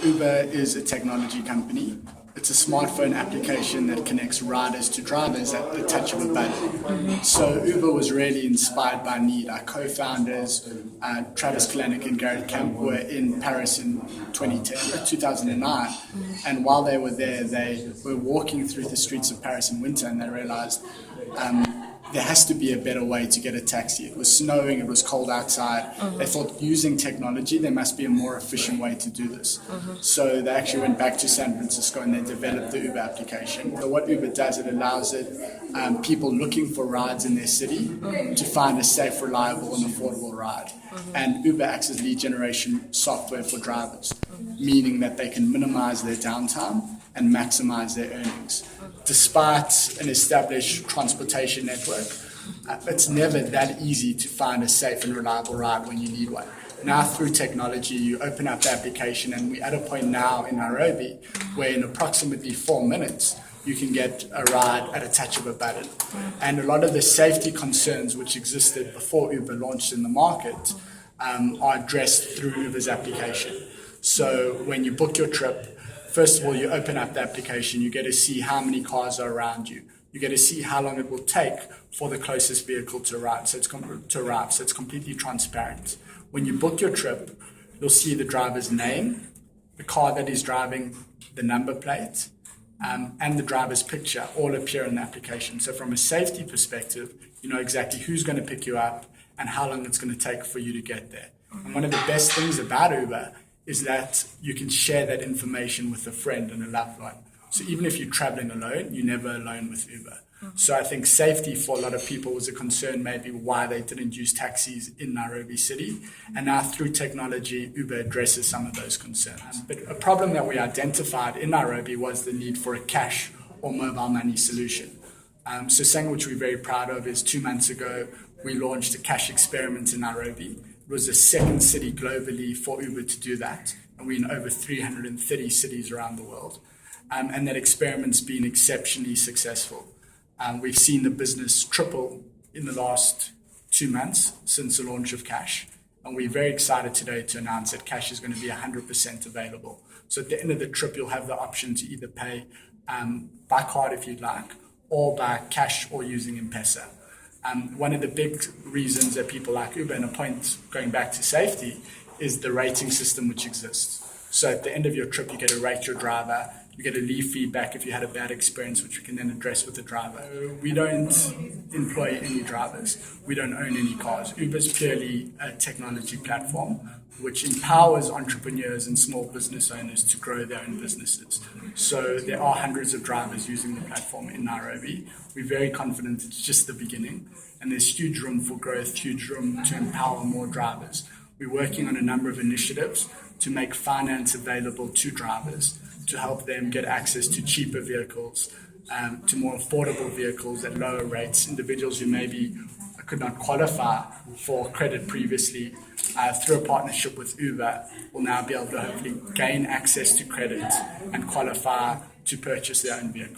Uber is a technology company. It's a smartphone application that connects riders to drivers at the touch of a button. So Uber was really inspired by need. Our co-founders, Travis Kalanick and Garrett Camp, were in Paris in 2009. And while they were there, they were walking through the streets of Paris in winter, and they realized there has to be a better way to get a taxi. It was snowing, it was cold outside. They thought using technology, there must be a more efficient way to do this. So they actually went back to San Francisco and they developed the Uber application. So what Uber does, it allows people looking for rides in their city to find a safe, reliable and affordable ride. And Uber acts as lead generation software for drivers, meaning that they can minimize their downtime and maximize their earnings. Despite an established transportation network, it's never that easy to find a safe and reliable ride when you need one. Now through technology, you open up the application, and we're at a point now in Nairobi where in approximately 4 minutes, you can get a ride at a touch of a button. And a lot of the safety concerns which existed before Uber launched in the market are addressed through Uber's application. So when you book your trip, first of all, you open up the application, you get to see how many cars are around you. You get to see how long it will take for the closest vehicle to arrive. So it's completely transparent. When you book your trip, you'll see the driver's name, the car that he's driving, the number plate, and the driver's picture all appear in the application. So from a safety perspective, you know exactly who's going to pick you up and how long it's going to take for you to get there. And one of the best things about Uber is that you can share that information with a friend and a loved one. So even if you're traveling alone, you're never alone with Uber. So I think safety for a lot of people was a concern, maybe why they didn't use taxis in Nairobi city. And now through technology, Uber addresses some of those concerns. But a problem that we identified in Nairobi was the need for a cash or mobile money solution. So something which we're very proud of is 2 months ago, we launched a cash experiment in Nairobi. It was the second city globally for Uber to do that. And we're in over 330 cities around the world. And that experiment's been exceptionally successful. We've seen the business triple in the last 2 months since the launch of Cash. And we're very excited today to announce that Cash is going to be 100% available. So at the end of the trip, you'll have the option to either pay by card if you'd like, or by cash or using M-Pesa. One of the big reasons that people like Uber, and a point going back to safety, is the rating system which exists. So at the end of your trip, you get to rate your driver, you get to leave feedback if you had a bad experience, which we can then address with the driver. We don't employ any drivers. We don't own any cars. Uber's purely a technology platform which empowers entrepreneurs and small business owners to grow their own businesses. So there are hundreds of drivers using the platform in Nairobi. We're very confident it's just the beginning, and there's huge room for growth, huge room to empower more drivers. We're working on a number of initiatives to make finance available to drivers, to help them get access to cheaper vehicles, to more affordable vehicles at lower rates. Individuals who maybe could not qualify for credit previously, through a partnership with Uber, will now be able to hopefully gain access to credit and qualify to purchase their own vehicle.